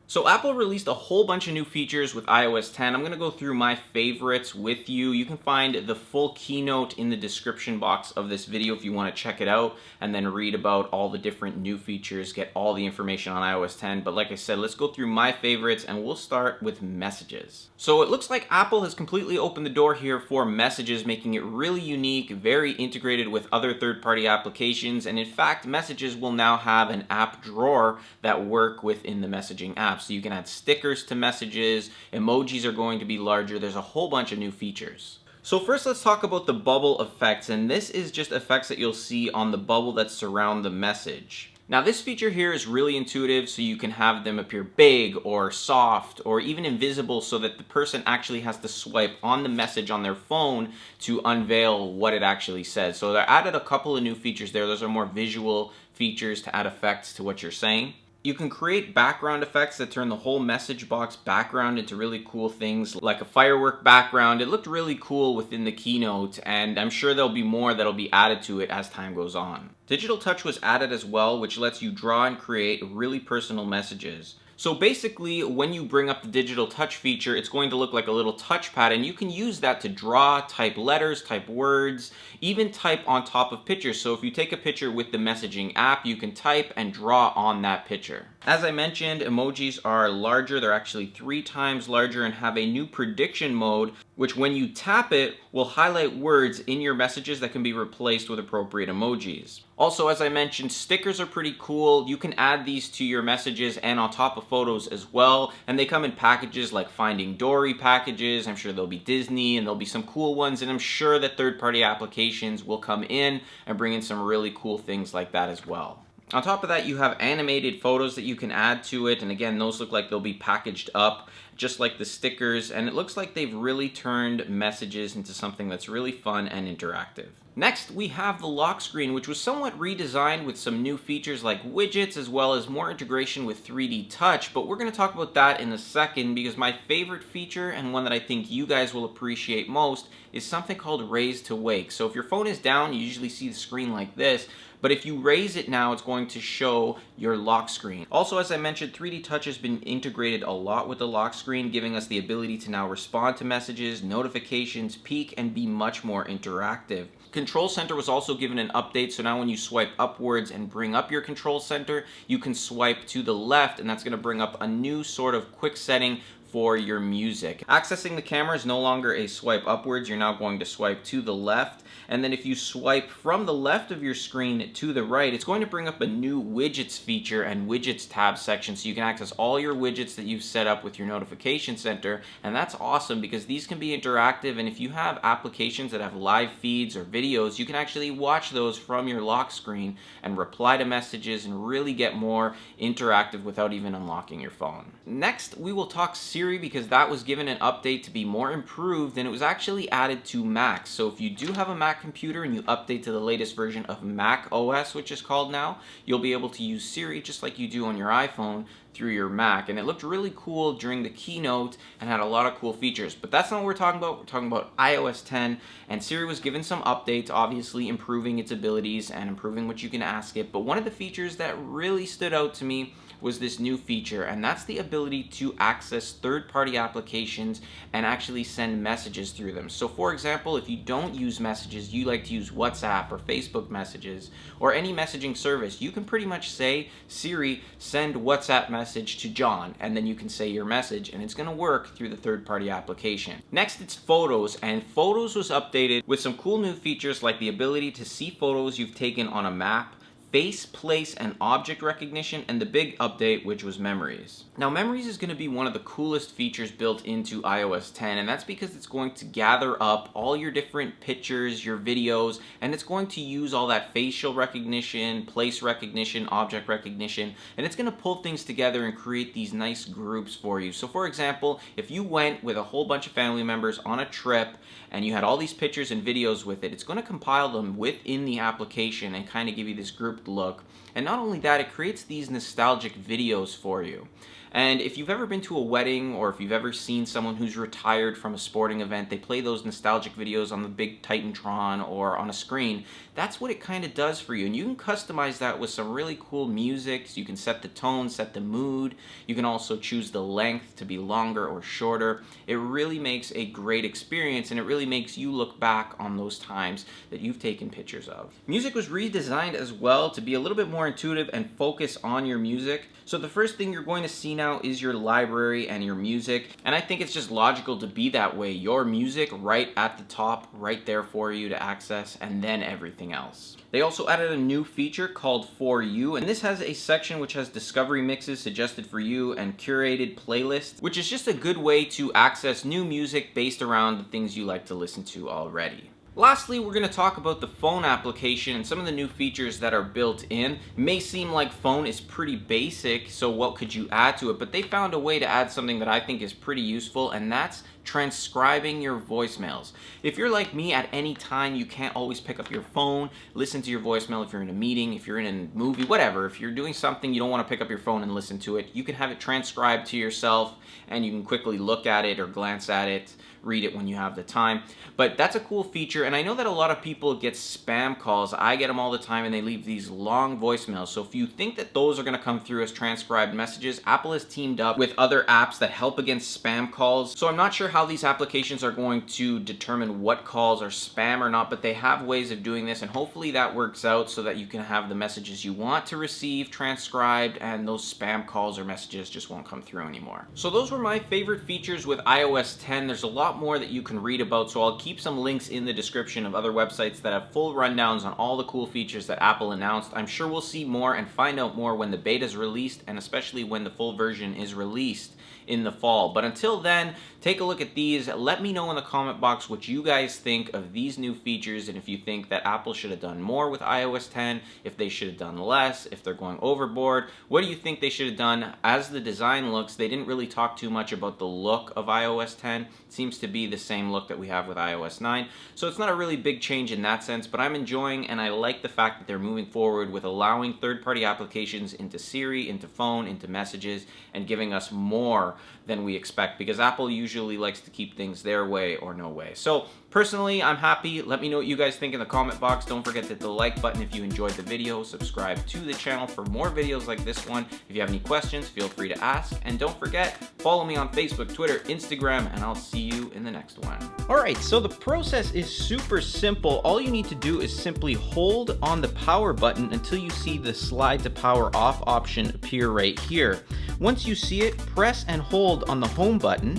So Apple released a whole bunch of new features with iOS 10. I'm going to go through my favorites with you. You can find the full keynote in the description box of this video if you want to check it out and then read about all the different new features, get all the information on iOS 10. But like I said, let's go through my favorites and we'll start with messages. So it looks like Apple has completely opened the door here for messages, making it really unique, very integrated with other third-party applications. And in fact, messages will now have an app drawer that work within the messaging app. So you can add stickers to messages, emojis are going to be larger, there's a whole bunch of new features. So first let's talk about the bubble effects, and this is just effects that you'll see on the bubble that surround the message. Now this feature here is really intuitive, so you can have them appear big or soft or even invisible so that the person actually has to swipe on the message on their phone to unveil what it actually says. So they added a couple of new features there. Those are more visual features to add effects to what you're saying. You can create background effects that turn the whole message box background into really cool things like a firework background. It looked really cool within the keynote, and I'm sure there'll be more that'll be added to it as time goes on. Digital touch was added as well, which lets you draw and create really personal messages. So basically, when you bring up the digital touch feature, it's going to look like a little touchpad, and you can use that to draw, type letters, type words, even type on top of pictures. So if you take a picture with the messaging app, you can type and draw on that picture. As I mentioned, emojis are larger. They're actually 3 times larger and have a new prediction mode, which when you tap it, will highlight words in your messages that can be replaced with appropriate emojis. Also, as I mentioned, stickers are pretty cool. You can add these to your messages and on top of photos as well. And they come in packages like Finding Dory packages. I'm sure there'll be Disney and there'll be some cool ones. And I'm sure that third-party applications will come in and bring in some really cool things like that as well. On top of that, you have animated photos that you can add to it, and again, those look like they'll be packaged up just like the stickers, and it looks like they've really turned messages into something that's really fun and interactive. Next, we have the lock screen, which was somewhat redesigned with some new features like widgets as well as more integration with 3D touch, but we're going to talk about that in a second because my favorite feature and one that I think you guys will appreciate most is something called raise to wake. So if your phone is down, you usually see the screen like this, but if you raise it now, it's going to show your lock screen. Also, as I mentioned, 3D touch has been integrated a lot with the lock screen, giving us the ability to now respond to messages, notifications, peek, and be much more interactive. Control Center was also given an update, so now when you swipe upwards and bring up your Control Center, you can swipe to the left, and that's going to bring up a new sort of quick setting for your music. Accessing the camera is no longer a swipe upwards, you're now going to swipe to the left, and then if you swipe from the left of your screen to the right, it's going to bring up a new widgets feature and widgets tab section, so you can access all your widgets that you've set up with your notification center, and that's awesome because these can be interactive, and if you have applications that have live feeds or videos, you can actually watch those from your lock screen and reply to messages and really get more interactive without even unlocking your phone. Next, we will talk Siri because that was given an update to be more improved, and it was actually added to Macs. So if you do have a Mac computer and you update to the latest version of Mac OS, which is called now, you'll be able to use Siri just like you do on your iPhone through your Mac, and it looked really cool during the keynote and had a lot of cool features. But that's not what we're talking about. We're talking about iOS 10, and Siri was given some updates, obviously improving its abilities and improving what you can ask it. But one of the features that really stood out to me was this new feature, and that's the ability to access third-party applications and actually send messages through them. So for example, if you don't use messages, you like to use WhatsApp or Facebook messages or any messaging service, you can pretty much say, Siri, send WhatsApp message to John, and then you can say your message, and it's going to work through the third-party application. Next, it's Photos, and Photos was updated with some cool new features like the ability to see photos you've taken on a map, face, place, and object recognition, and the big update, which was Memories. Now, Memories is going to be one of the coolest features built into iOS 10, and that's because it's going to gather up all your different pictures, your videos, and it's going to use all that facial recognition, place recognition, object recognition, and it's going to pull things together and create these nice groups for you. So for example, if you went with a whole bunch of family members on a trip and you had all these pictures and videos with it, it's going to compile them within the application and kind of give you this group perfect look. And not only that, it creates these nostalgic videos for you. And if you've ever been to a wedding, or if you've ever seen someone who's retired from a sporting event, they play those nostalgic videos on the big Titantron or on a screen. That's what it kind of does for you. And you can customize that with some really cool music. So you can set the tone, set the mood. You can also choose the length to be longer or shorter. It really makes a great experience, and it really makes you look back on those times that you've taken pictures of. Music was redesigned as well to be a little bit more intuitive and focus on your music. So the first thing you're going to see now is your library and your music, and I think it's just logical to be that way. Your music right at the top, right there for you to access, and then everything else. They also added a new feature called For You, and this has a section which has discovery mixes suggested for you and curated playlists, which is just a good way to access new music based around the things you like to listen to already. Lastly, we're going to talk about the phone application and some of the new features that are built in. It may seem like phone is pretty basic, so what could you add to it? But they found a way to add something that I think is pretty useful, and that's transcribing your voicemails. If you're like me, at any time you can't always pick up your phone, listen to your voicemail if you're in a meeting, if you're in a movie, whatever. If you're doing something you don't want to pick up your phone and listen to it, you can have it transcribed to yourself, and you can quickly look at it or glance at it, read it when you have the time. But that's a cool feature, and I know that a lot of people get spam calls. I get them all the time, and they leave these long voicemails. So if you think that those are going to come through as transcribed messages, Apple has teamed up with other apps that help against spam calls. So I'm not sure how these applications are going to determine what calls are spam or not, but they have ways of doing this, and hopefully that works out so that you can have the messages you want to receive transcribed, and those spam calls or messages just won't come through anymore. So those were my favorite features with iOS 10. There's a lot more that you can read about, so I'll keep some links in the description of other websites that have full rundowns on all the cool features that Apple announced. I'm sure we'll see more and find out more when the beta is released, and especially when the full version is released in the fall. But until then, take a look at these. Let me know in the comment box what you guys think of these new features, and if you think that Apple should have done more with iOS 10, if they should have done less, if they're going overboard. What do you think they should have done? As the design looks, they didn't really talk too much about the look of iOS 10. It seems to be the same look that we have with iOS 9, so it's not a really big change in that sense, but I'm enjoying, and I like the fact that they're moving forward with allowing third-party applications into Siri, into phone, into messages, and giving us more than we expect, because Apple usually likes to keep things their way or no way. So personally, I'm happy. Let me know what you guys think in the comment box. Don't forget to hit the like button if you enjoyed the video. Subscribe to the channel for more videos like this one. If you have any questions, feel free to ask. And don't forget, follow me on Facebook, Twitter, Instagram, and I'll see you in the next one. All right, so the process is super simple. All you need to do is simply hold on the power button until you see the slide to power off option appear right here. Once you see it, press and hold on the home button,